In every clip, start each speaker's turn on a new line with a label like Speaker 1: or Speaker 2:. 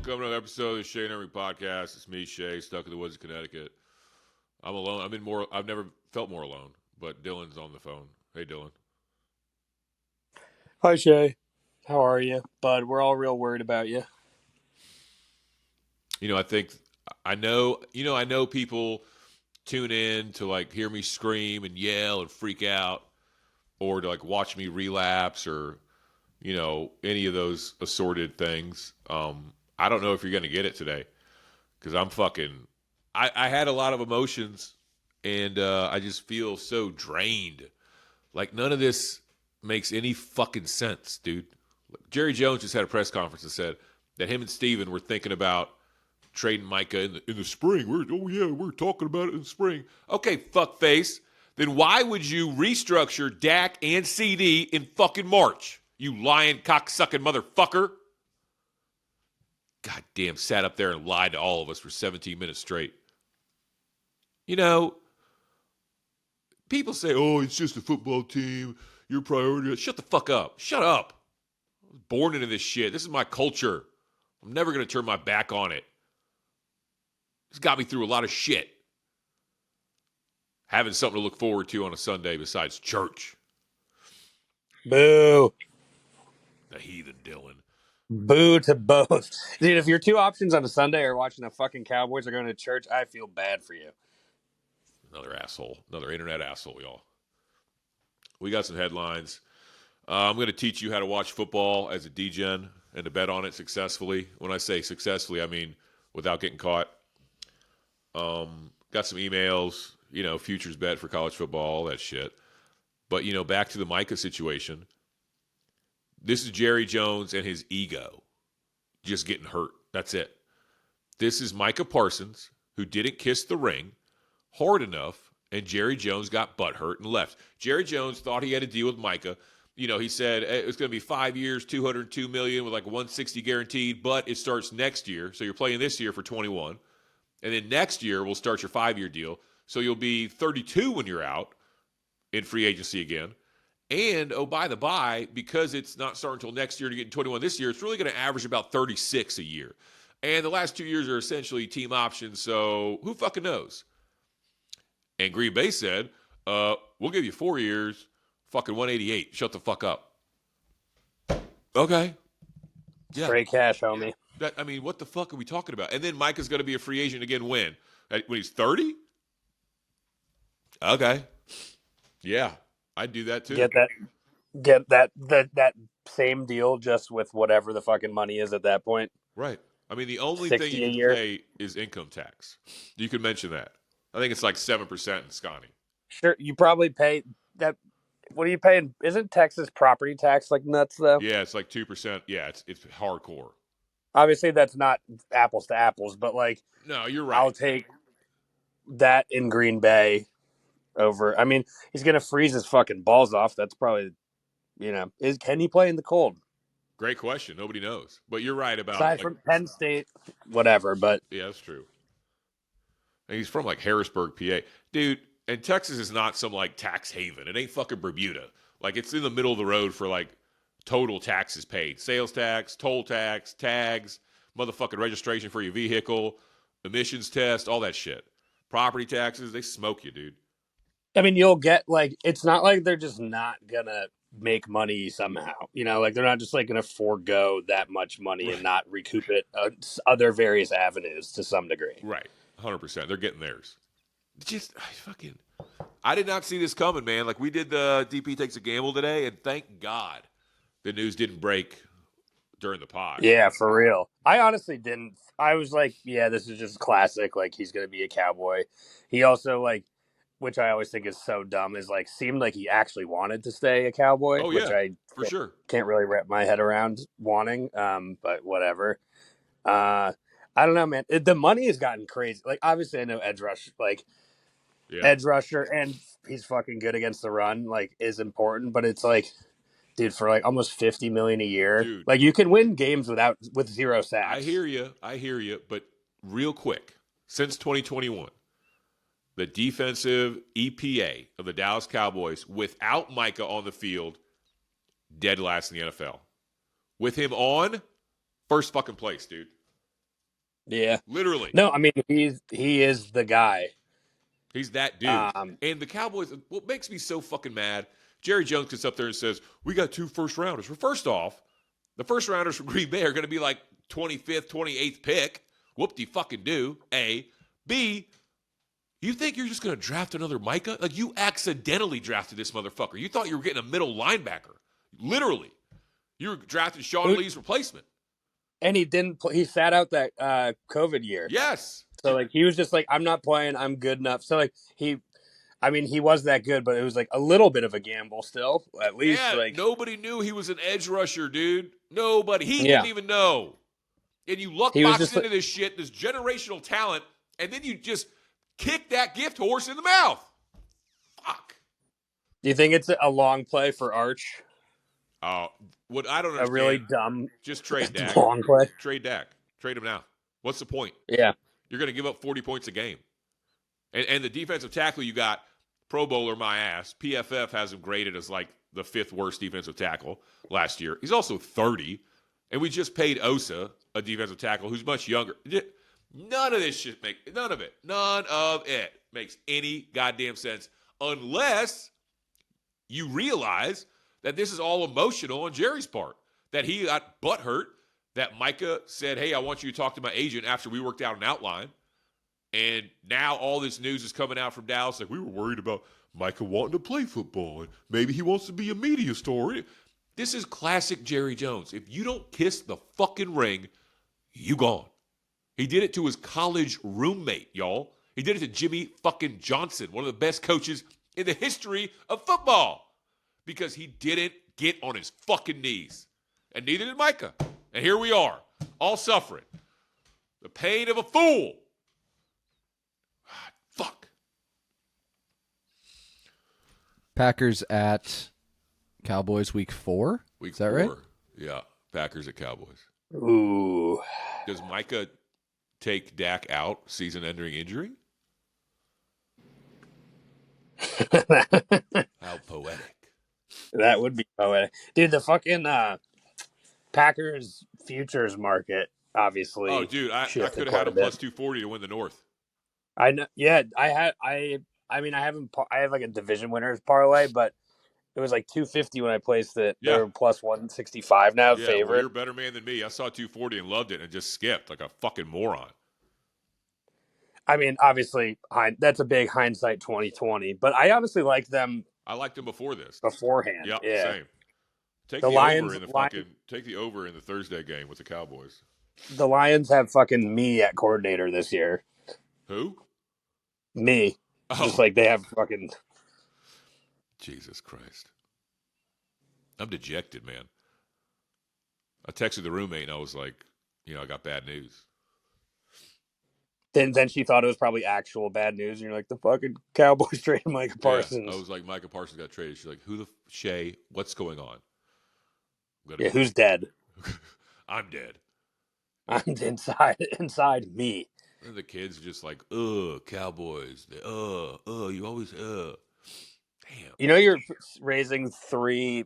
Speaker 1: Welcome to another episode of the Shea and Irving podcast. It's me, Shea, stuck in the woods of Connecticut. I'm alone. I've never felt more alone, but Dylan's on the phone. Hey, Dylan.
Speaker 2: Hi, Shay. How are you, bud? We're all real worried about you.
Speaker 1: I know people tune in to like hear me scream and yell and freak out, or to like watch me relapse, or any of those assorted things. I don't know if you're gonna get it today because I had a lot of emotions, and I just feel so drained. Like, none of this makes any fucking sense, dude. Jerry Jones just had a press conference and said that him and Steven were thinking about trading Micah in the spring. We're talking about it in the spring. Okay, fuckface. Then why would you restructure Dak and CD in fucking March? You lying, cocksucking motherfucker. Goddamn, sat up there and lied to all of us for 17 minutes straight. People say, oh, it's just a football team. Your priority. Shut the fuck up. Shut up. I was born into this shit. This is my culture. I'm never going to turn my back on it. It's got me through a lot of shit. Having something to look forward to on a Sunday besides church.
Speaker 2: Boo.
Speaker 1: The heathen Dylan.
Speaker 2: Boo to both. Dude, if your two options on a Sunday are watching the fucking Cowboys or going to church, I feel bad for you.
Speaker 1: Another asshole. Another internet asshole, y'all. We got some headlines. I'm going to teach you how to watch football as a DGen and to bet on it successfully. When I say successfully, I mean without getting caught. Got some emails, futures bet for college football, all that shit. But, back to the Micah situation. This is Jerry Jones and his ego just getting hurt. That's it. This is Micah Parsons, who didn't kiss the ring hard enough, and Jerry Jones got butthurt and left. Jerry Jones thought he had a deal with Micah. He said it was going to be 5 years, $202 million with like $160 guaranteed, but it starts next year. So you're playing this year for 21. And then next year we'll start your 5-year deal. So you'll be 32 when you're out in free agency again. And, oh, by the by, because it's not starting until next year to get in 21 this year, it's really going to average about 36 a year. And the last 2 years are essentially team options, so who fucking knows? And Green Bay said, we'll give you 4 years, fucking 188. Shut the fuck up. Okay. Yeah.
Speaker 2: Straight cash, homie.
Speaker 1: What the fuck are we talking about? And then Micah's going to be a free agent again when? When he's 30? Okay. Yeah, I'd do that too.
Speaker 2: Get that same deal just with whatever the fucking money is at that point.
Speaker 1: Right. The only thing you can pay is income tax. You can mention that. I think it's like 7% in Scotty.
Speaker 2: Sure, you probably pay that. What are you paying? Isn't Texas property tax like nuts, though?
Speaker 1: Yeah, it's like 2%. Yeah, it's hardcore.
Speaker 2: Obviously, that's not apples to apples, but like...
Speaker 1: No, you're right.
Speaker 2: I'll take that in Green Bay over... he's going to freeze his fucking balls off. That's probably, can he play in the cold?
Speaker 1: Great question. Nobody knows. But you're right about...
Speaker 2: Aside from Penn State, whatever, but...
Speaker 1: Yeah, that's true. And he's from like Harrisburg, PA. Dude, and Texas is not some like tax haven. It ain't fucking Bermuda. Like, it's in the middle of the road for like total taxes paid. Sales tax, toll tax, tags, motherfucking registration for your vehicle, emissions test, all that shit. Property taxes, they smoke you, dude.
Speaker 2: You'll get like... It's not like they're just not going to make money somehow. Like they're not just like going to forego that much money and not recoup it other various avenues to some degree.
Speaker 1: Right. 100%. They're getting theirs. I did not see this coming, man. Like, we did the DP Takes a Gamble today, and thank God the news didn't break during the pod.
Speaker 2: Yeah, for real. I honestly didn't. I was like, yeah, this is just classic. Like, he's going to be a Cowboy. He also, like, which I always think is so dumb, is like, seemed like he actually wanted to stay a Cowboy.
Speaker 1: Oh,
Speaker 2: which
Speaker 1: yeah,
Speaker 2: I
Speaker 1: for sure.
Speaker 2: Can't really wrap my head around wanting, but whatever. I don't know, man. The money has gotten crazy. Like, obviously, I know edge rusher, and he's fucking good against the run, like, is important. But it's like, dude, for like almost $50 million a year, dude, like, you can win games with 0 sacks.
Speaker 1: I hear you. But real quick, since 2021, the defensive EPA of the Dallas Cowboys, without Micah on the field, dead last in the NFL. With him on, first fucking place, dude.
Speaker 2: Yeah.
Speaker 1: Literally.
Speaker 2: No, I mean he is the guy.
Speaker 1: He's that dude.
Speaker 2: Um,
Speaker 1: And the Cowboys, what makes me so fucking mad, Jerry Jones gets up there and says, we got 2 first rounders. Well, first off, the first rounders from Green Bay are going to be like 25th, 28th pick. Whoop-de-fucking do, A. B, you think you're just going to draft another Micah? Like, you accidentally drafted this motherfucker. You thought you were getting a middle linebacker. Literally. You were drafting Sean Lee's replacement.
Speaker 2: and he didn't. He sat out that COVID year.
Speaker 1: Yes.
Speaker 2: So like he was just like, I'm not playing. I'm good enough. So like I mean, he was that good, but it was like a little bit of a gamble still. At least
Speaker 1: Yeah,
Speaker 2: like
Speaker 1: nobody knew he was an edge rusher, dude. Nobody. He
Speaker 2: yeah,
Speaker 1: didn't even know. And you luck
Speaker 2: he was
Speaker 1: box
Speaker 2: just
Speaker 1: into this shit, this generational talent, and then you just kick that gift horse in the mouth. Fuck.
Speaker 2: Do you think it's a long play for Arch?
Speaker 1: What I don't
Speaker 2: A
Speaker 1: understand.
Speaker 2: really dumb
Speaker 1: Just trade Dak.
Speaker 2: long play.
Speaker 1: Trade Dak. Trade him now. What's the point?
Speaker 2: Yeah,
Speaker 1: You're going to give up 40 points a game. And the defensive tackle you got, Pro Bowler my ass. PFF has him graded as like the 5th worst defensive tackle last year. He's also 30. And we just paid Osa, a defensive tackle who's much younger. None of this shit none of it makes any goddamn sense unless you realize that this is all emotional on Jerry's part. That he got butthurt, that Micah said, hey, I want you to talk to my agent after we worked out an outline. And now all this news is coming out from Dallas. Like, we were worried about Micah wanting to play football, and maybe he wants to be a media star. This is classic Jerry Jones. If you don't kiss the fucking ring, you gone. He did it to his college roommate, y'all. He did it to Jimmy fucking Johnson, one of the best coaches in the history of football, because he didn't get on his fucking knees. And neither did Micah. And here we are, all suffering. The pain of a fool. Fuck.
Speaker 3: Packers at Cowboys week 4.
Speaker 1: Week
Speaker 3: Is that
Speaker 1: 4.
Speaker 3: right?
Speaker 1: Yeah, Packers at Cowboys.
Speaker 2: ooh.
Speaker 1: Does Micah take Dak out, season-ending injury? How poetic.
Speaker 2: That would be poetic, dude. The fucking Packers futures market obviously.
Speaker 1: Oh, dude, I could have had him plus 240 to win the North.
Speaker 2: I know. Yeah, I mean, I have like a division winners parlay, but it was like 250 when I placed it.
Speaker 1: Yeah.
Speaker 2: They're plus 165 now.
Speaker 1: Yeah,
Speaker 2: favorite.
Speaker 1: well, you're a better man than me. I saw 240 and loved it and just skipped like a fucking moron.
Speaker 2: I mean, obviously, that's a big hindsight 2020, but I honestly liked them.
Speaker 1: I liked him before this.
Speaker 2: Beforehand.
Speaker 1: Yep,
Speaker 2: yeah.
Speaker 1: Same. Take
Speaker 2: The
Speaker 1: the
Speaker 2: Lions-
Speaker 1: over in the fucking take the over in the Thursday game with the Cowboys.
Speaker 2: The Lions have fucking me at coordinator this year.
Speaker 1: Who?
Speaker 2: Me.
Speaker 1: Oh,
Speaker 2: Just like they have fucking.
Speaker 1: Jesus Christ. I'm dejected, man. I texted the roommate and I was like, I got bad news.
Speaker 2: Then she thought it was probably actual bad news, and you're like, the fucking Cowboys traded Micah Parsons.
Speaker 1: Yeah, I was like, Micah Parsons got traded. She's like, who the Shea? What's going on?
Speaker 2: Who's dead?
Speaker 1: I'm dead.
Speaker 2: I'm inside me.
Speaker 1: And the kids are just like, Cowboys. You always, Damn.
Speaker 2: You're raising 3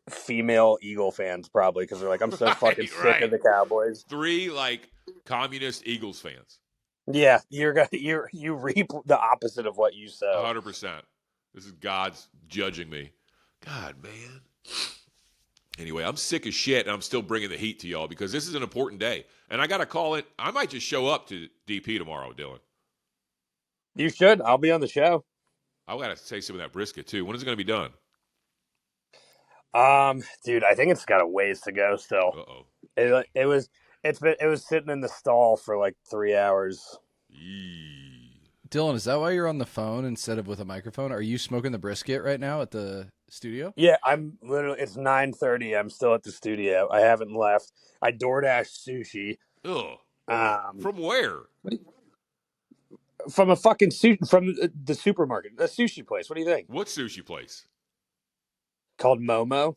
Speaker 2: female Eagle fans probably because they're like, I'm so fucking sick of the Cowboys.
Speaker 1: 3 like communist Eagles fans.
Speaker 2: Yeah, you reap the opposite of what you sow.
Speaker 1: 100%. This is God's judging me. God, man. Anyway, I'm sick as shit, and I'm still bringing the heat to y'all because this is an important day. And I got to call it. I might just show up to DP tomorrow, Dylan.
Speaker 2: You should. I'll be on the show.
Speaker 1: I got to taste some of that brisket, too. When is it going to be done?
Speaker 2: Dude, I think it's got a ways to go still.
Speaker 1: Uh-oh.
Speaker 2: It was sitting in the stall for like 3 hours.
Speaker 1: Yee.
Speaker 3: Dylan, is that why you're on the phone instead of with a microphone? Are you smoking the brisket right now at the studio?
Speaker 2: Yeah, I'm literally. It's 9:30. I'm still at the studio. I haven't left. I DoorDash sushi.
Speaker 1: Ugh. From where?
Speaker 2: From a fucking from the supermarket, a sushi place. What do you think?
Speaker 1: What sushi place?
Speaker 2: Called Momo.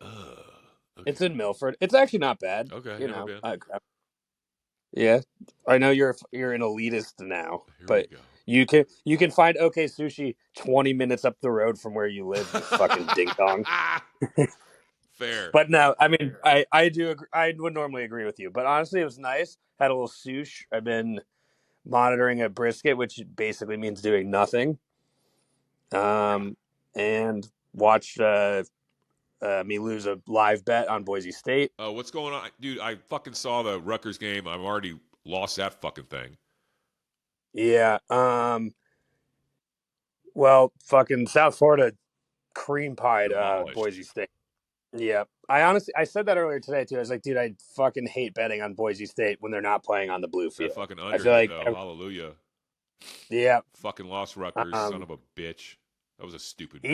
Speaker 1: Okay.
Speaker 2: It's in Milford. It's actually not bad.
Speaker 1: Okay,
Speaker 2: you
Speaker 1: never
Speaker 2: know.
Speaker 1: been.
Speaker 2: Yeah, I know you're an elitist now,
Speaker 1: Here
Speaker 2: but
Speaker 1: we go.
Speaker 2: you can find OK Sushi 20 minutes up the road from where you live. You fucking ding dong.
Speaker 1: Fair.
Speaker 2: But no, I mean, I do agree, I would normally agree with you, but honestly, it was nice. Had a little sush. I've been monitoring a brisket, which basically means doing nothing. And watched me lose a live bet on Boise State.
Speaker 1: What's going on? Dude, I fucking saw the Rutgers game. I've already lost that fucking thing.
Speaker 2: Yeah. Well, fucking South Florida cream pied
Speaker 1: Demolished.
Speaker 2: Boise State. Yeah. I said that earlier today too. I was like, dude, I fucking hate betting on Boise State when they're not playing on the blue
Speaker 1: That
Speaker 2: field.
Speaker 1: fucking
Speaker 2: I
Speaker 1: under
Speaker 2: feel
Speaker 1: hit,
Speaker 2: like,
Speaker 1: though. Hallelujah.
Speaker 2: yeah.
Speaker 1: Fucking lost Rutgers. Son
Speaker 2: Um,
Speaker 1: of a bitch. That was a stupid bet.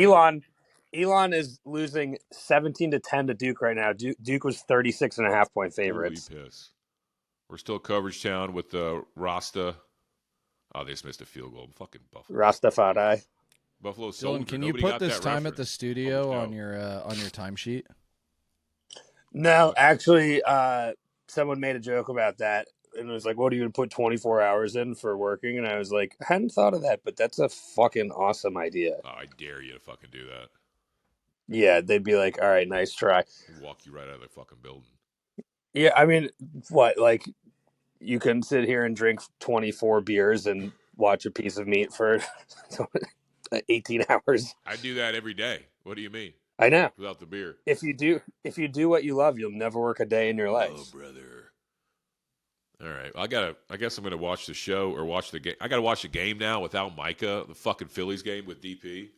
Speaker 2: Elon is losing 17-10 to Duke right now. Duke was 36.5-point
Speaker 1: Holy
Speaker 2: favorites.
Speaker 1: piss. We're still coverage town with Rasta. Oh, they just missed a field goal. Fucking Buffalo.
Speaker 2: Rastafari.
Speaker 1: Buffalo
Speaker 3: Dylan,
Speaker 1: Soldier.
Speaker 3: can you
Speaker 1: Nobody
Speaker 3: put
Speaker 1: got
Speaker 3: this
Speaker 1: that
Speaker 3: time at
Speaker 1: reference.
Speaker 3: the studio on your timesheet?
Speaker 2: No, actually, someone made a joke about that. And it was like, what are you going to put 24 hours in for working? And I was like, I hadn't thought of that, but that's a fucking awesome idea.
Speaker 1: Oh, I dare you to fucking do that.
Speaker 2: Yeah, they'd be like, all right, nice try.
Speaker 1: Walk you right out of the fucking building.
Speaker 2: Yeah, I mean, what? Like, you can sit here and drink 24 beers and watch a piece of meat for 18 hours.
Speaker 1: I do that every day. What do you mean?
Speaker 2: I know.
Speaker 1: Without the beer.
Speaker 2: If you do what you love, you'll never work a day in your life.
Speaker 1: Oh, brother. All right. I guess I'm gonna watch the show or watch the game. I gotta watch the game now without Micah, the fucking Phillies game with DP.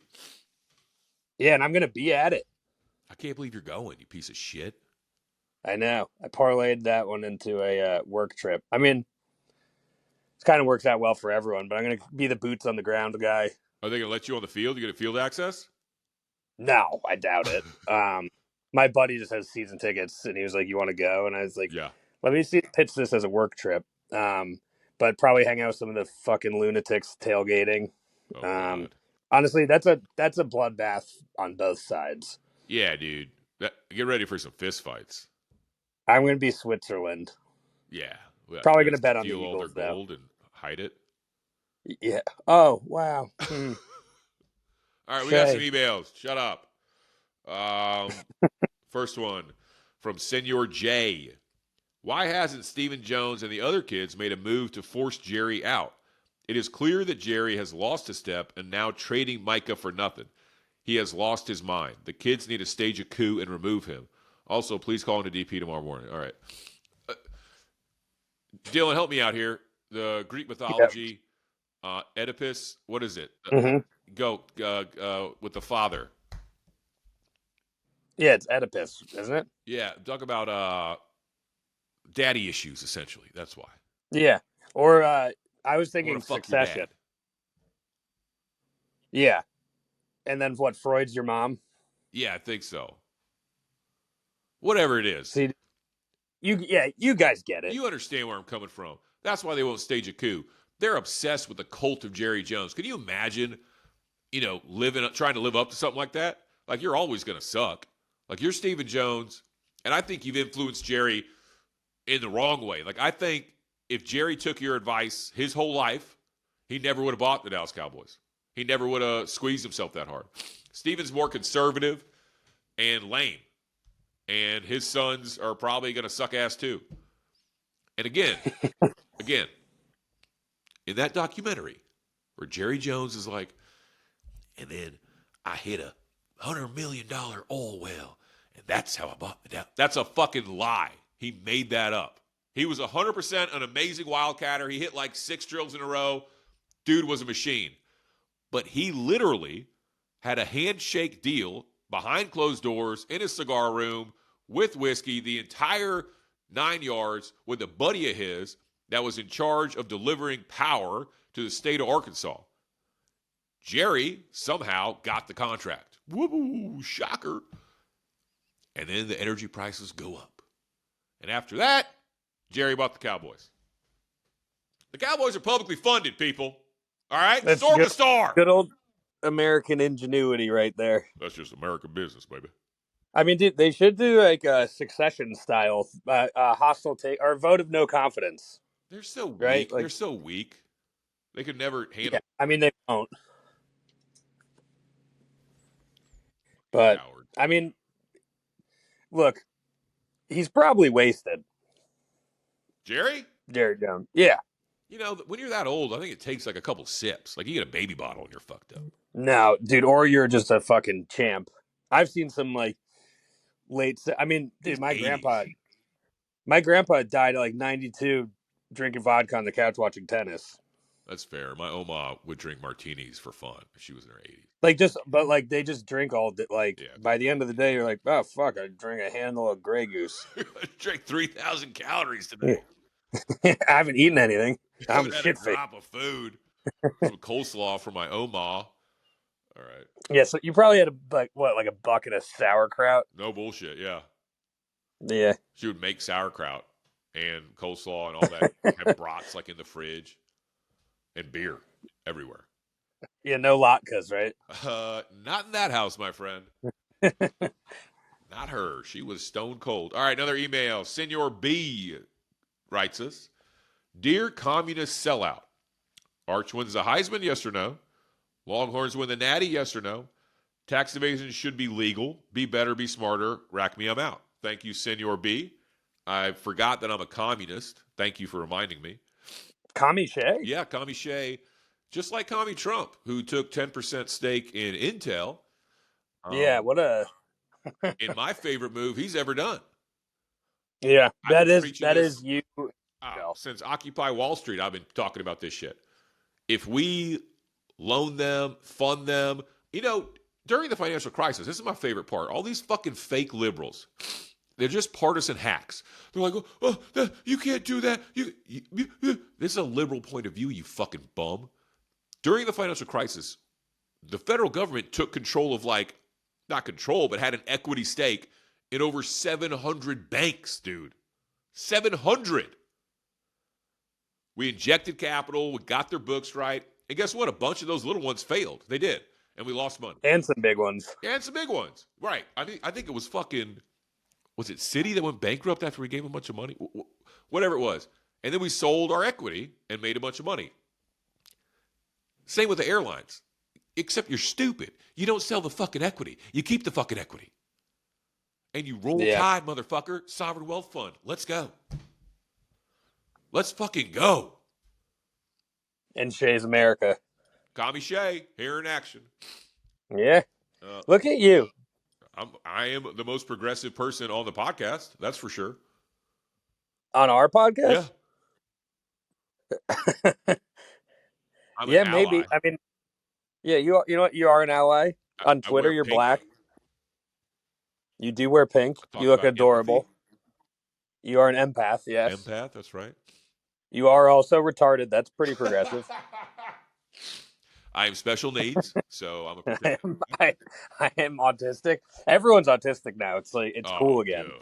Speaker 2: Yeah, and I'm gonna be at it.
Speaker 1: I can't believe you're going, you piece of shit.
Speaker 2: I know. I parlayed that one into a work trip. I mean, it kind of works out well for everyone, but I'm going to be the boots on the ground guy.
Speaker 1: Are they gonna let you on the field? You get field access?
Speaker 2: No, I doubt it. My buddy just has season tickets, and he was like, "You want to go?" And I was like,
Speaker 1: Yeah.
Speaker 2: "Let me pitch this as a work trip." But probably hang out with some of the fucking lunatics tailgating.
Speaker 1: Oh God.
Speaker 2: Honestly, that's a bloodbath on both sides.
Speaker 1: Yeah, dude. Get ready for some fist fights.
Speaker 2: I'm going to be Switzerland.
Speaker 1: Yeah.
Speaker 2: Probably going to bet on the
Speaker 1: steal all their
Speaker 2: Eagles, though.
Speaker 1: gold and hide it.
Speaker 2: Yeah. Oh, wow.
Speaker 1: All right, we
Speaker 2: Shea.
Speaker 1: got some emails. Shut up. First one from Senor J. Why hasn't Stephen Jones and the other kids made a move to force Jerry out? It is clear that Jerry has lost a step and now trading Micah for nothing. He has lost his mind. The kids need to stage a coup and remove him. Also, please call into DP tomorrow morning. All right. Dylan, help me out here. The Greek mythology, Oedipus, what is it? Go with the father.
Speaker 2: Yeah, it's Oedipus, isn't it?
Speaker 1: Yeah, talk about daddy issues, essentially. That's why.
Speaker 2: Yeah. Or I was thinking
Speaker 1: Fuck your
Speaker 2: Succession.
Speaker 1: dad.
Speaker 2: Yeah. And then what, Freud's your mom?
Speaker 1: Yeah, I think so. Whatever it is.
Speaker 2: See, you guys get it.
Speaker 1: You understand where I'm coming from. That's why they won't stage a coup. They're obsessed with the cult of Jerry Jones. Can you imagine, trying to live up to something like that? Like, you're always going to suck. Like, you're Stephen Jones, and I think you've influenced Jerry in the wrong way. Like, I think if Jerry took your advice his whole life, he never would have bought the Dallas Cowboys. He never would have squeezed himself that hard. Stephen's more conservative and lame. And his sons are probably going to suck ass too. And again, in that documentary where Jerry Jones is like, and then I hit a $100 million oil well, and that's how I bought the Dallas. That's a fucking lie. He made that up. He was 100% an amazing wildcatter. He hit like 6 drills in a row. Dude was a machine. But he literally had a handshake deal behind closed doors in his cigar room with whiskey, the entire 9 yards, with a buddy of his that was in charge of delivering power to the state of Arkansas. Jerry somehow got the contract. Woo, shocker. And then the energy prices go up. And after that, Jerry bought the Cowboys. The Cowboys are publicly funded, people. All right?
Speaker 2: That's
Speaker 1: Store to star.
Speaker 2: Good old American ingenuity right there.
Speaker 1: That's just American business, baby.
Speaker 2: I mean, dude, they should do like a Succession style hostile take or vote of no confidence.
Speaker 1: They're so weak.
Speaker 2: Right? Like,
Speaker 1: they're so weak. They could never handle.
Speaker 2: Yeah, I mean, they won't. But
Speaker 1: Coward.
Speaker 2: I mean, Look, he's probably wasted.
Speaker 1: Jerry
Speaker 2: Jones. Yeah.
Speaker 1: You know, when you're that old, I think it takes like a couple sips. Like you get a baby bottle and you're fucked up.
Speaker 2: No, dude, or you're just a fucking champ. I've seen some like I mean, dude,
Speaker 1: He's
Speaker 2: my
Speaker 1: 80s.
Speaker 2: grandpa died at like 92 drinking vodka on the couch watching tennis.
Speaker 1: That's fair. My Oma would drink martinis for fun if she was in her 80s.
Speaker 2: But they just drink all day. Like,
Speaker 1: Yeah.
Speaker 2: by the end of the day, you're like, oh, fuck, I drank a handle of Grey Goose.
Speaker 1: I drank 3,000 calories today.
Speaker 2: I haven't eaten anything.
Speaker 1: I
Speaker 2: I'm
Speaker 1: haven't had a
Speaker 2: shit faced.
Speaker 1: drop of food. Some coleslaw for my Oma. All right.
Speaker 2: Yeah, so you probably had like a bucket of sauerkraut?
Speaker 1: No bullshit. Yeah.
Speaker 2: Yeah.
Speaker 1: She would make sauerkraut and coleslaw and all that. Have brats like in the fridge and beer everywhere.
Speaker 2: Yeah, no latkes, right?
Speaker 1: Not in that house, my friend. Not her. She was stone cold. All right, another email. Senor B writes us, Dear Communist Sellout, Arch wins the Heisman, yes or no? Longhorns win the Natty, yes or no? Tax evasion should be legal. Be better, be smarter. Rack me, I'm out. Thank you, Senor B. I forgot that I'm a communist. Thank you for reminding me.
Speaker 2: Commie Shea?
Speaker 1: Yeah, Commie Shea, just like Commie Trump, who took 10% stake in Intel.
Speaker 2: Yeah, what a...
Speaker 1: in my favorite move he's ever done.
Speaker 2: Yeah, that is you.
Speaker 1: Since Occupy Wall Street, I've been talking about this shit. If we loan them, fund them, during the financial crisis, this is my favorite part. All these fucking fake liberals, they're just partisan hacks. They're like, you can't do that. This is a liberal point of view, you fucking bum. During the financial crisis, the federal government took control of not control, but had an equity stake in over 700 banks, dude. 700. We injected capital. We got their books right. And guess what? A bunch of those little ones failed. They did. And we lost money.
Speaker 2: And some big ones.
Speaker 1: And some big ones. Right. I think it was was it Citi that went bankrupt after we gave them a bunch of money? Whatever it was. And then we sold our equity and made a bunch of money. Same with the airlines. Except you're stupid. You don't sell the fucking equity. You keep the fucking equity. And you roll tide, motherfucker. Sovereign wealth fund. Let's go. Let's fucking go.
Speaker 2: And Shea's America.
Speaker 1: Commie Shea, here in action.
Speaker 2: Yeah. Look at you.
Speaker 1: I am the most progressive person on the podcast. That's for sure.
Speaker 2: On our podcast?
Speaker 1: Yeah.
Speaker 2: Yeah, maybe. I mean, yeah, you know what? You are an ally. On Twitter, you're
Speaker 1: pink.
Speaker 2: black. You do wear pink. You look adorable. Empathy. You are an empath, yes.
Speaker 1: Empath, that's right.
Speaker 2: You are also retarded. That's pretty progressive.
Speaker 1: I am special needs, so I'm a protector.
Speaker 2: I am autistic. Everyone's autistic now. It's like it's cool again.
Speaker 1: Dude.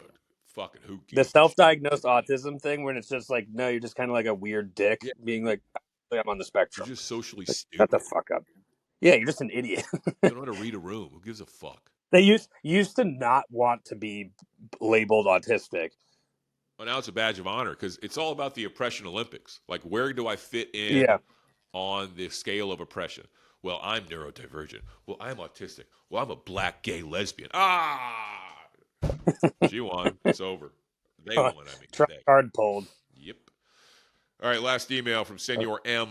Speaker 1: Fucking who gives
Speaker 2: the self-diagnosed autism thing when it's just like, no, you're just kind of like a weird dick being like, I'm on the spectrum.
Speaker 1: You're just socially stupid.
Speaker 2: Shut the fuck up. Yeah, you're just an idiot.
Speaker 1: You don't know how to read a room. Who gives a fuck?
Speaker 2: They used to not want to be labeled autistic.
Speaker 1: Well, now it's a badge of honor because it's all about the oppression Olympics. Like, where do I fit in on the scale of oppression? Well, I'm neurodivergent. Well, I'm autistic. Well, I'm a black gay lesbian. She won. It's over. They won, I mean.
Speaker 2: Card pulled.
Speaker 1: Yep. All right, last email from Senor M.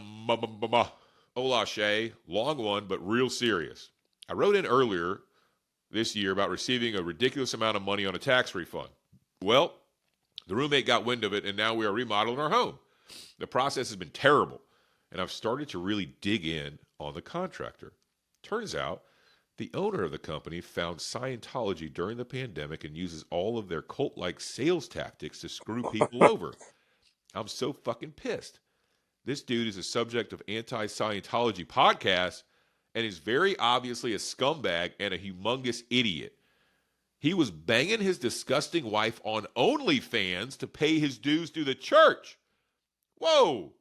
Speaker 1: Hola, Shea. Long one, but real serious. I wrote in earlier this year about receiving a ridiculous amount of money on a tax refund. Well, the roommate got wind of it, and now we are remodeling our home. The process has been terrible, and I've started to really dig in on the contractor. Turns out, the owner of the company found Scientology during the pandemic and uses all of their cult-like sales tactics to screw people over. I'm so fucking pissed. This dude is a subject of anti-Scientology podcasts and is very obviously a scumbag and a humongous idiot. He was banging his disgusting wife on OnlyFans to pay his dues to the church. Whoa!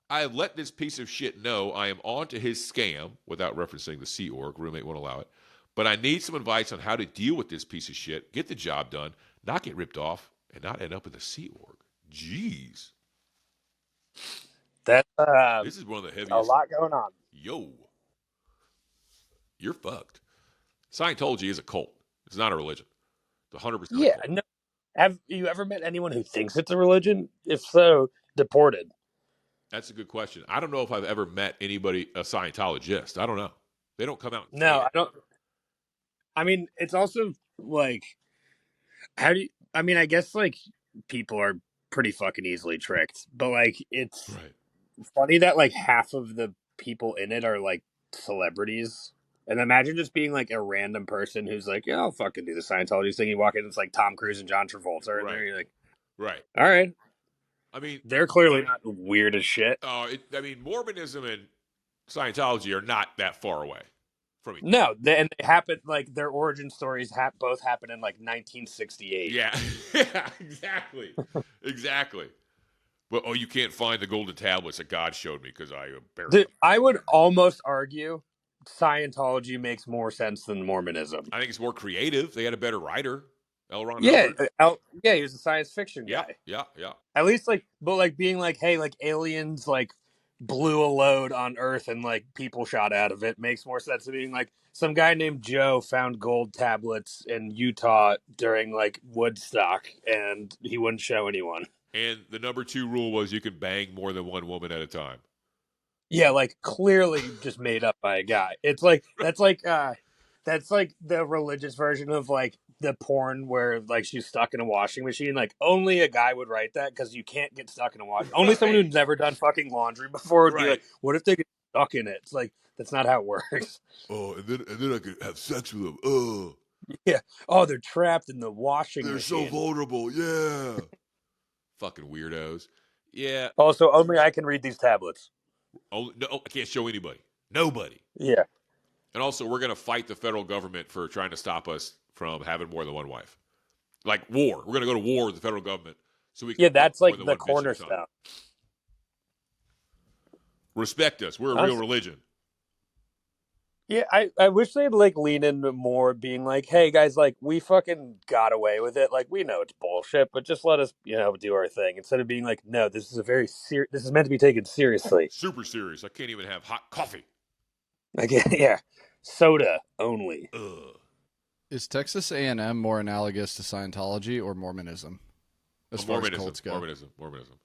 Speaker 1: I have let this piece of shit know I am on to his scam, without referencing the Sea Org, roommate won't allow it. But I need some advice on how to deal with this piece of shit, get the job done, not get ripped off, and not end up in the Sea Org. Jeez.
Speaker 2: This
Speaker 1: is one of the heaviest.
Speaker 2: A lot going on.
Speaker 1: Yo. You're fucked. Scientology is a cult. It's not a religion. 100% a
Speaker 2: Yeah.
Speaker 1: cult.
Speaker 2: No. Have you ever met anyone who thinks it's a religion? If so, deported.
Speaker 1: That's a good question. I don't know if I've ever met anybody, a Scientologist. I don't know. They don't come out and say
Speaker 2: No, I
Speaker 1: it.
Speaker 2: don't. I mean, it's also like, how do you? I mean, I guess like people are pretty fucking easily tricked, but like it's
Speaker 1: Right.
Speaker 2: funny that like half of the people in it are like celebrities. And imagine just being like a random person who's like, yeah, I'll fucking do the Scientology thing. You walk in, it's like Tom Cruise and John Travolta are in there.
Speaker 1: Right.
Speaker 2: You're like,
Speaker 1: Right.
Speaker 2: all right,
Speaker 1: I mean,
Speaker 2: they're clearly not weird as shit.
Speaker 1: Mormonism and Scientology are not that far away from each other.
Speaker 2: No, and they happen like their origin stories both happen in like 1968.
Speaker 1: Yeah. Yeah, exactly. Exactly. But, oh, you can't find the golden tablets that God showed me because I buried them.
Speaker 2: I would almost argue Scientology makes more sense than Mormonism.
Speaker 1: I think it's more creative. They had a better writer, L. Ron
Speaker 2: Yeah,
Speaker 1: Hubbard.
Speaker 2: yeah, he was a science fiction
Speaker 1: Yeah,
Speaker 2: guy.
Speaker 1: yeah, yeah.
Speaker 2: At least like, but like being like, hey, like aliens like blew a load on Earth and like people shot out of it makes more sense than being like some guy named Joe found gold tablets in Utah during like Woodstock and he wouldn't show anyone.
Speaker 1: And the number 2 rule was you could bang more than one woman at a time.
Speaker 2: Yeah, like clearly just made up by a guy. It's like that's like the religious version of like the porn where like she's stuck in a washing machine. Like only a guy would write that because you can't get stuck in a washing. Only someone who's never done fucking laundry before would be
Speaker 1: Right.
Speaker 2: like, "What if they get stuck in it?" It's like that's not how it works.
Speaker 1: Oh, and then I could have sex with them. Oh,
Speaker 2: Yeah. Oh, they're trapped in the washing
Speaker 1: they're so
Speaker 2: machine.
Speaker 1: vulnerable. Yeah. Fucking weirdos. Yeah.
Speaker 2: Also, only I can read these tablets.
Speaker 1: Oh, no, I can't show anybody. Nobody.
Speaker 2: Yeah.
Speaker 1: And also, we're going to fight the federal government for trying to stop us from having more than one wife. Like war. We're going to go to war with the federal government so we can
Speaker 2: Yeah,
Speaker 1: fuck
Speaker 2: that's
Speaker 1: more
Speaker 2: like
Speaker 1: than
Speaker 2: the
Speaker 1: one bitch at a time.
Speaker 2: cornerstone.
Speaker 1: Respect us. We're a real religion.
Speaker 2: Yeah, I wish they'd like lean into more being like, hey guys, like we fucking got away with it. Like we know it's bullshit, but just let us, do our thing. Instead of being like, no, this is a very this is meant to be taken seriously.
Speaker 1: Super serious. I can't even have hot coffee.
Speaker 2: Like yeah. Soda only.
Speaker 1: Ugh.
Speaker 3: Is Texas A&M more analogous to Scientology or Mormonism? As far as cults go.
Speaker 1: Mormonism.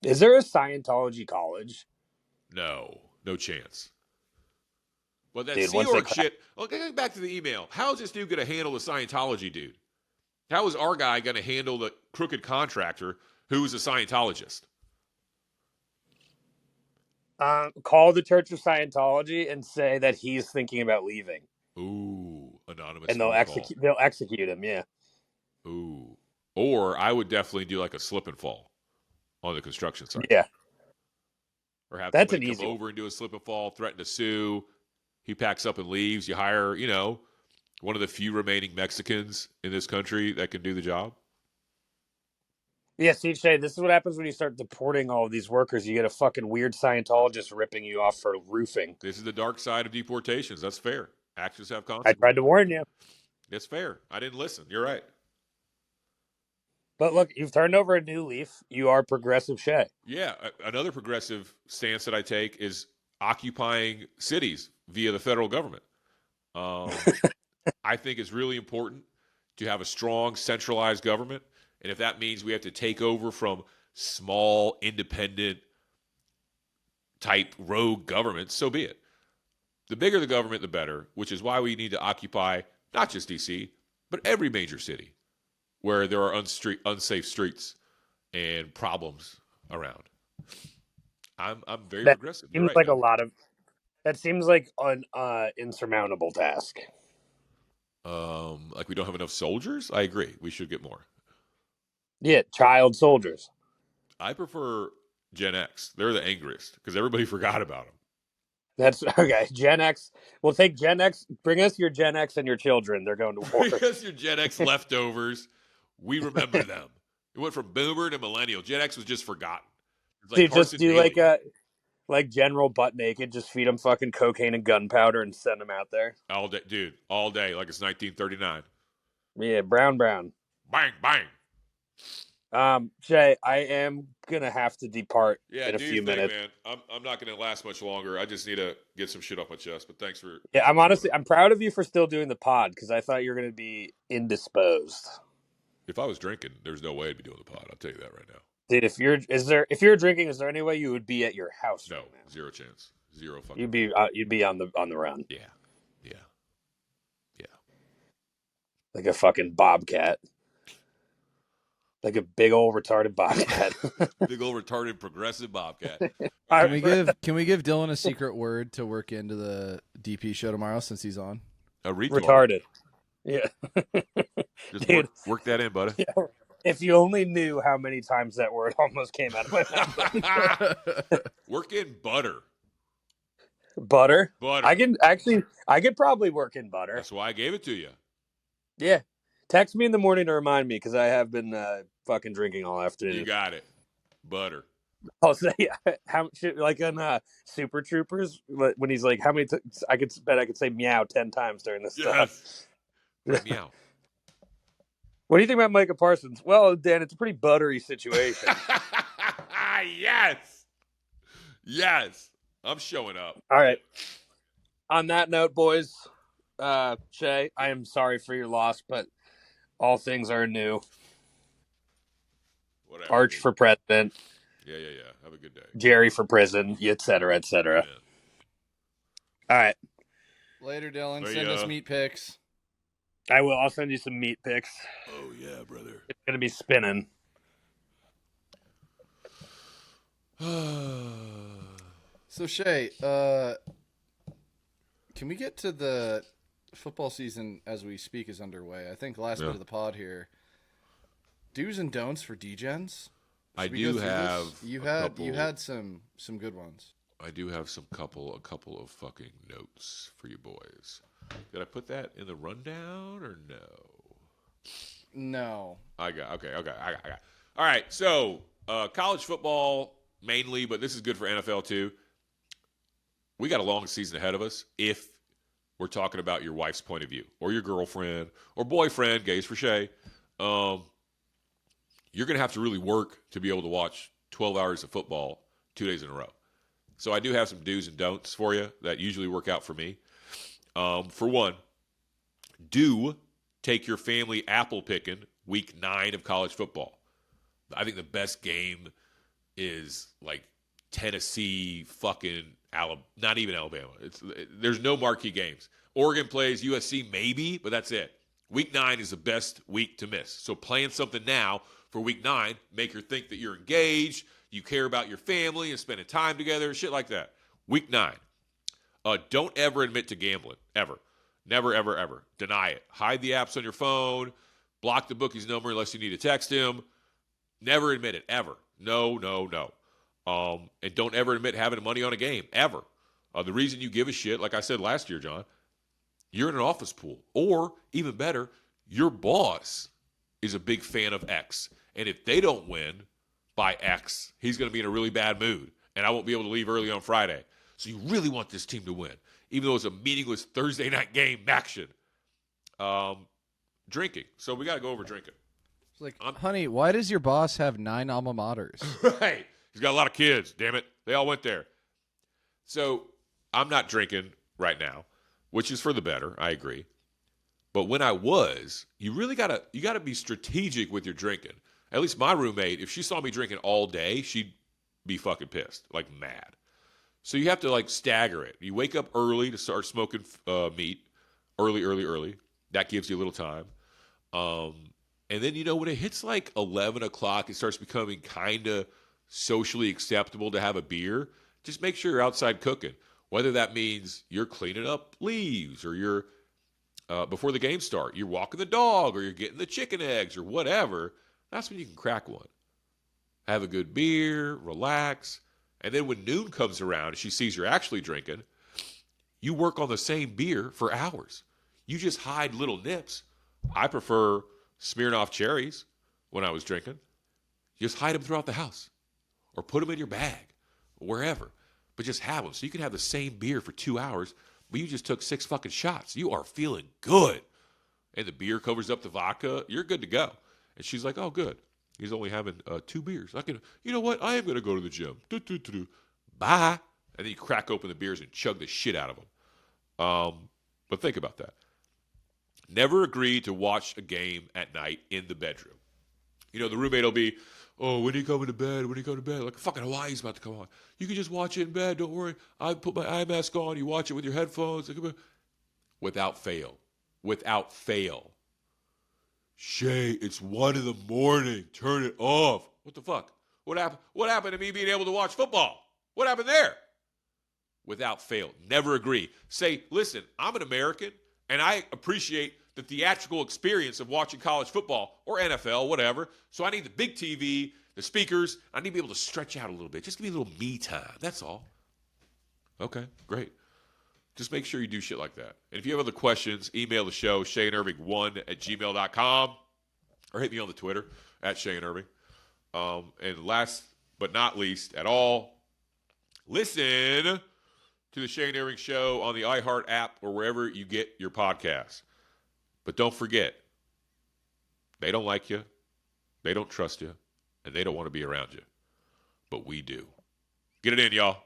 Speaker 2: Is there a Scientology college?
Speaker 1: No chance. But that
Speaker 2: Dude,
Speaker 1: Sea
Speaker 2: once they
Speaker 1: Org shit. Well, getting back to the email. How is this dude going to handle the Scientology dude? How is our guy going to handle the crooked contractor who is a Scientologist?
Speaker 2: Call the Church of Scientology and say that he's thinking about leaving,
Speaker 1: Ooh, anonymous
Speaker 2: and they'll
Speaker 1: phone call.
Speaker 2: execute him. Yeah.
Speaker 1: Ooh. Or I would definitely do like a slip and fall on the construction site.
Speaker 2: Yeah.
Speaker 1: Or have
Speaker 2: That's
Speaker 1: somebody
Speaker 2: an
Speaker 1: come
Speaker 2: easy
Speaker 1: over and do a slip and fall, threaten to sue. He packs up and leaves. You hire, one of the few remaining Mexicans in this country that can do the job.
Speaker 2: Yeah, see, Shea, this is what happens when you start deporting all of these workers. You get a fucking weird Scientologist ripping you off for roofing.
Speaker 1: This is the dark side of deportations. That's fair. Actions have
Speaker 2: I tried
Speaker 1: consequences.
Speaker 2: to warn you.
Speaker 1: It's fair. I didn't listen. You're right.
Speaker 2: But look, you've turned over a new leaf. You are progressive, Shea.
Speaker 1: Yeah. Another progressive stance that I take is occupying cities via the federal government. I think it's really important to have a strong centralized government. And if that means we have to take over from small, independent type rogue governments, so be it. The bigger the government, the better, which is why we need to occupy not just D.C., but every major city where there are unsafe streets and problems around. I'm very
Speaker 2: That
Speaker 1: progressive.
Speaker 2: seems
Speaker 1: You're right,
Speaker 2: like
Speaker 1: man.
Speaker 2: that seems like an insurmountable task.
Speaker 1: Like we don't have enough soldiers? I agree. We should get more.
Speaker 2: Yeah, child soldiers.
Speaker 1: I prefer Gen X. They're the angriest because everybody forgot about them.
Speaker 2: That's okay. Gen X. We'll take Gen X. Bring us your Gen X and your children. They're going to war.
Speaker 1: Because your Gen X leftovers, we remember them. It went from boomer to millennial. Gen X was just forgotten. It's like
Speaker 2: Dude, just
Speaker 1: Carson
Speaker 2: do
Speaker 1: Daly.
Speaker 2: like General butt naked. Just feed them fucking cocaine and gunpowder and send them out there.
Speaker 1: All day, dude. All day, like it's 1939.
Speaker 2: Yeah, brown.
Speaker 1: Bang, bang.
Speaker 2: Shea, I am gonna have to depart
Speaker 1: Yeah,
Speaker 2: in a
Speaker 1: do your
Speaker 2: few
Speaker 1: thing,
Speaker 2: minutes.
Speaker 1: man. I'm not going to last much longer. I just need to get some shit off my chest. But thanks for
Speaker 2: Yeah, I'm
Speaker 1: showing
Speaker 2: honestly
Speaker 1: up.
Speaker 2: I'm proud of you for still doing the pod because I thought you were gonna be indisposed.
Speaker 1: If I was drinking, there's no way I'd be doing the pod. I'll tell you that right now.
Speaker 2: Dude, if you're drinking, is there any way you would be at your house
Speaker 1: No,
Speaker 2: right now?
Speaker 1: zero chance. Zero fucking
Speaker 2: You'd
Speaker 1: way.
Speaker 2: be on the run
Speaker 1: Yeah, yeah, yeah.
Speaker 2: like a fucking bobcat, like a big old retarded bobcat.
Speaker 1: Big old retarded progressive bobcat. All
Speaker 2: All
Speaker 3: Can
Speaker 1: right.
Speaker 3: we give Dylan a secret word to work into the DP show tomorrow since he's on?
Speaker 1: A retard.
Speaker 2: Retarded. Yeah,
Speaker 1: Just
Speaker 2: dude.
Speaker 1: work that in, buddy.
Speaker 2: Yeah. If you only knew how many times that word almost came out of my mouth.
Speaker 1: Work in butter.
Speaker 2: Butter.
Speaker 1: Butter.
Speaker 2: I could probably work in butter.
Speaker 1: That's why I gave it to you.
Speaker 2: Yeah. Text me in the morning to remind me because I have been fucking drinking all afternoon.
Speaker 1: You got it. Butter.
Speaker 2: I'll say how like on Super Troopers when he's like, how many? I could say meow 10 times during this stuff.
Speaker 1: Yes. Meow.
Speaker 2: What do you think about Micah Parsons? Well, Dan, it's a pretty buttery situation.
Speaker 1: Yes. Yes. I'm showing up.
Speaker 2: All right. On that note, boys, Shea, I am sorry for your loss, but all things are new.
Speaker 1: Whatever.
Speaker 2: Arch for president.
Speaker 1: Yeah. Have a good day.
Speaker 2: Jerry for prison, et cetera, et cetera.
Speaker 1: Amen.
Speaker 2: All right.
Speaker 3: Later, Dylan.
Speaker 1: There
Speaker 3: Send
Speaker 1: you
Speaker 3: us
Speaker 1: go.
Speaker 3: meat pics.
Speaker 2: I will. I'll send you some meat pics.
Speaker 1: Oh, yeah, brother.
Speaker 2: It's going to be spinning.
Speaker 3: So Shea, can we get to the football season as we speak is underway? I think last bit of the pod here. Do's and don'ts for degens.
Speaker 1: I
Speaker 3: Should we go
Speaker 1: do
Speaker 3: through
Speaker 1: have
Speaker 3: this? You
Speaker 1: a
Speaker 3: had
Speaker 1: couple-
Speaker 3: some good ones.
Speaker 1: I do have a couple of fucking notes for you boys. Did I put that in the rundown or no?
Speaker 3: No.
Speaker 1: I got. Okay. I got. All right. So college football mainly, but this is good for NFL too. We got a long season ahead of us if we're talking about your wife's point of view or your girlfriend or boyfriend, gays for Shea. You're going to have to really work to be able to watch 12 hours of football 2 days in a row. So I do have some do's and don'ts for you that usually work out for me. For one, do take your family apple picking week 9 of college football. I think the best game is like Tennessee, fucking Alabama, not even Alabama. There's no marquee games. Oregon plays USC maybe, but that's it. Week 9 is the best week to miss. So plan something now for week 9. Make her think that you're engaged, you care about your family and spending time together, shit like that. Week 9. Don't ever admit to gambling, ever. Never, ever, ever. Deny it. Hide the apps on your phone. Block the bookie's number unless you need to text him. Never admit it, ever. No. And don't ever admit having money on a game, ever. The reason you give a shit, like I said last year, John, you're in an office pool. Or, even better, your boss is a big fan of X. And if they don't win by X, he's going to be in a really bad mood. And I won't be able to leave early on Friday. So you really want this team to win, even though it's a meaningless Thursday night game action. Drinking. So we got to go over drinking.
Speaker 3: It's like, honey, why does your boss have 9 alma maters?
Speaker 1: Right. He's got a lot of kids, damn it. They all went there. So I'm not drinking right now, which is for the better. I agree. But when I was, you really gotta be strategic with your drinking. At least my roommate, if she saw me drinking all day, she'd be fucking pissed, like mad. So you have to like stagger it. You wake up early to start smoking meat, early. That gives you a little time. And then, when it hits like 11 o'clock, it starts becoming kind of socially acceptable to have a beer. Just make sure you're outside cooking. Whether that means you're cleaning up leaves or you're, before the game start, you're walking the dog or you're getting the chicken eggs or whatever. That's when you can crack one. Have a good beer, relax. And then when noon comes around and she sees you're actually drinking, you work on the same beer for hours. You just hide little nips. I prefer Smirnoff cherries when I was drinking. You just hide them throughout the house or put them in your bag, wherever. But just have them so you can have the same beer for 2 hours, but you just took 6 fucking shots. You are feeling good. And the beer covers up the vodka. You're good to go. And she's like, oh, good. He's only having 2 beers. You know what? I am going to go to the gym. Bye. And then you crack open the beers and chug the shit out of them. But think about that. Never agree to watch a game at night in the bedroom. You know, the roommate will be, oh, when are you coming to bed? When are you going to bed? Like, fucking Hawaii's about to come on. You can just watch it in bed. Don't worry. I put my eye mask on. You watch it with your headphones. Without fail. Without fail. Shea, it's 1 a.m. Turn it off. What the fuck? What happened to me being able to watch football? What happened there? Without fail. Never agree. Say, listen, I'm an American, and I appreciate the theatrical experience of watching college football or NFL, whatever. So I need the big TV, the speakers. I need to be able to stretch out a little bit. Just give me a little me time. That's all. Okay, great. Just make sure you do shit like that. And if you have other questions, email the show, SheaandIrving1@gmail.com, or hit me on the Twitter, @SheaandIrving. And last but not least at all, listen to the Shea and Irving Show on the iHeart app or wherever you get your podcasts. But don't forget, they don't like you, they don't trust you, and they don't want to be around you. But we do. Get it in, y'all.